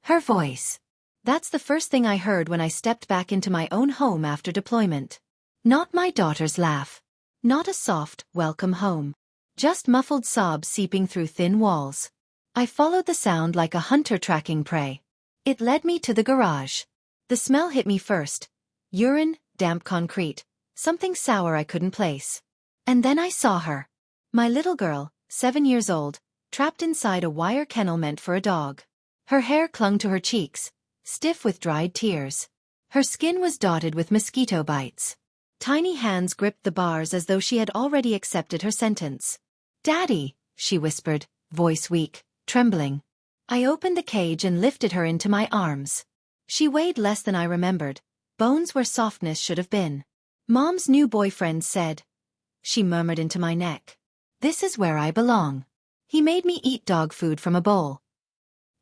Her voice. That's the first thing I heard when I stepped back into my own home after deployment. Not my daughter's laugh. Not a soft, welcome home. Just muffled sobs seeping through thin walls. I followed the sound like a hunter tracking prey. It led me to the garage. The smell hit me first. Urine, damp concrete, something sour I couldn't place. And then I saw her. My little girl, 7 years old, trapped inside a wire kennel meant for a dog. Her hair clung to her cheeks, stiff with dried tears. Her skin was dotted with mosquito bites. Tiny hands gripped the bars as though she had already accepted her sentence. "Daddy," she whispered, voice weak, trembling. I opened the cage and lifted her into my arms. She weighed less than I remembered, bones where softness should have been. "Mom's new boyfriend said," she murmured into my neck. "This is where I belong. He made me eat dog food from a bowl."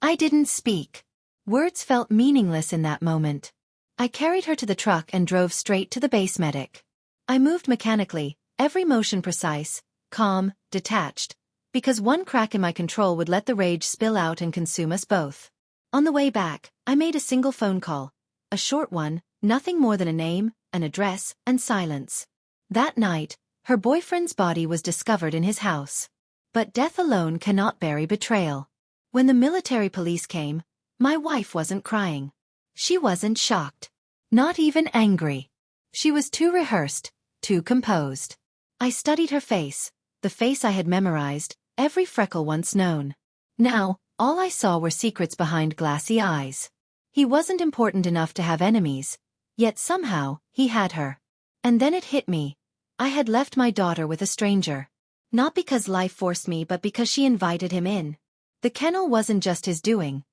I didn't speak. Words felt meaningless in that moment. I carried her to the truck and drove straight to the base medic. I moved mechanically, every motion precise, calm, detached, because one crack in my control would let the rage spill out and consume us both. On the way back, I made a single phone call. A short one, nothing more than a name, an address, and silence. That night, her boyfriend's body was discovered in his house. But death alone cannot bury betrayal. When the military police came, my wife wasn't crying. She wasn't shocked. Not even angry. She was too rehearsed, too composed. I studied her face, the face I had memorized, every freckle once known. Now, all I saw were secrets behind glassy eyes. He wasn't important enough to have enemies, yet somehow, he had her. And then it hit me. I had left my daughter with a stranger. Not because life forced me but because she invited him in. The kennel wasn't just his doing.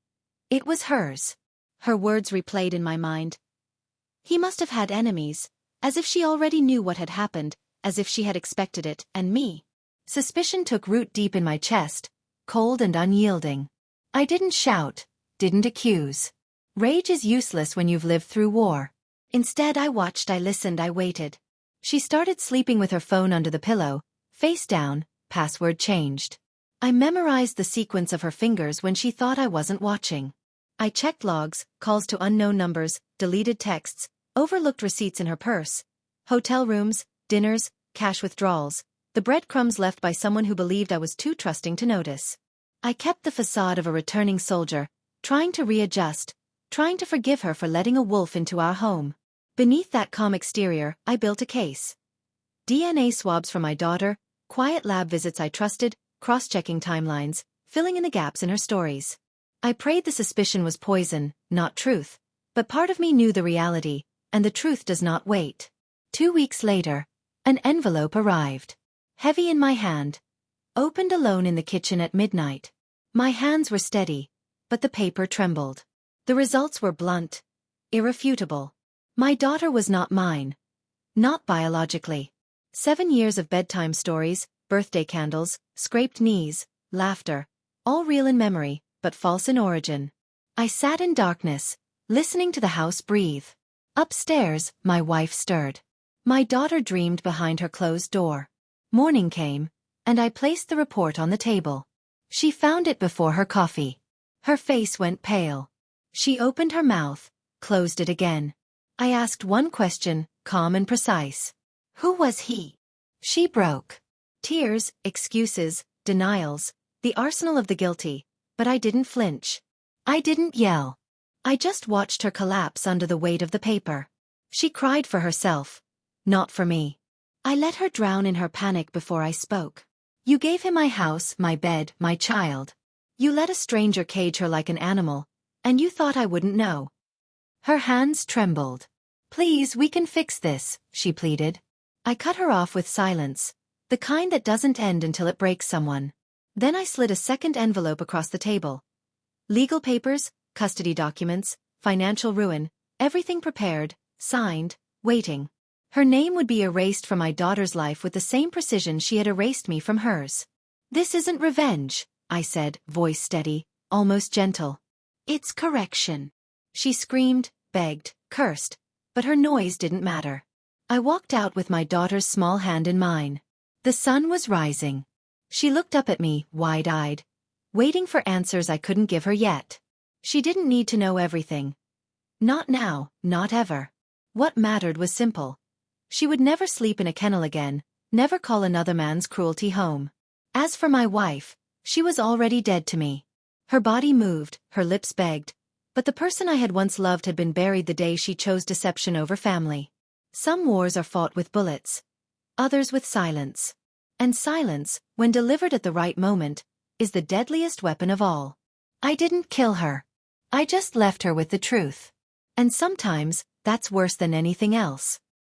It was hers. Her words replayed in my mind. He must have had enemies, as if she already knew what had happened, as if she had expected it, and me. Suspicion took root deep in my chest, cold and unyielding. I didn't shout, didn't accuse. Rage is useless when you've lived through war. Instead, I watched, I listened, I waited. She started sleeping with her phone under the pillow, face down, password changed. I memorized the sequence of her fingers when she thought I wasn't watching. I checked logs, calls to unknown numbers, deleted texts, overlooked receipts in her purse, hotel rooms, dinners, cash withdrawals, the breadcrumbs left by someone who believed I was too trusting to notice. I kept the facade of a returning soldier, trying to readjust, trying to forgive her for letting a wolf into our home. Beneath that calm exterior, I built a case. DNA swabs from my daughter, quiet lab visits I trusted, cross-checking timelines, filling in the gaps in her stories. I prayed the suspicion was poison, not truth, but part of me knew the reality, and the truth does not wait. 2 weeks later, an envelope arrived. Heavy in my hand. Opened alone in the kitchen at midnight. My hands were steady, but the paper trembled. The results were blunt, irrefutable. My daughter was not mine. Not biologically. 7 years of bedtime stories, birthday candles, scraped knees, laughter, all real in memory, but false in origin. I sat in darkness, listening to the house breathe. Upstairs, my wife stirred. My daughter dreamed behind her closed door. Morning came, and I placed the report on the table. She found it before her coffee. Her face went pale. She opened her mouth, closed it again. I asked one question, calm and precise. Who was he? She broke. Tears, excuses, denials, the arsenal of the guilty, but I didn't flinch. I didn't yell. I just watched her collapse under the weight of the paper. She cried for herself, not for me. I let her drown in her panic before I spoke. You gave him my house, my bed, my child. You let a stranger cage her like an animal, and you thought I wouldn't know. Her hands trembled. Please, we can fix this, she pleaded. I cut her off with silence, the kind that doesn't end until it breaks someone. Then I slid a second envelope across the table. Legal papers, custody documents, financial ruin, everything prepared, signed, waiting. Her name would be erased from my daughter's life with the same precision she had erased me from hers. This isn't revenge, I said, voice steady, almost gentle. It's correction. She screamed, begged, cursed, but her noise didn't matter. I walked out with my daughter's small hand in mine. The sun was rising. She looked up at me, wide-eyed, waiting for answers I couldn't give her yet. She didn't need to know everything. Not now, not ever. What mattered was simple. She would never sleep in a kennel again, never call another man's cruelty home. As for my wife, she was already dead to me. Her body moved, her lips begged, but the person I had once loved had been buried the day she chose deception over family. Some wars are fought with bullets, others with silence. And silence, when delivered at the right moment, is the deadliest weapon of all. I didn't kill her. I just left her with the truth. And sometimes, that's worse than anything else.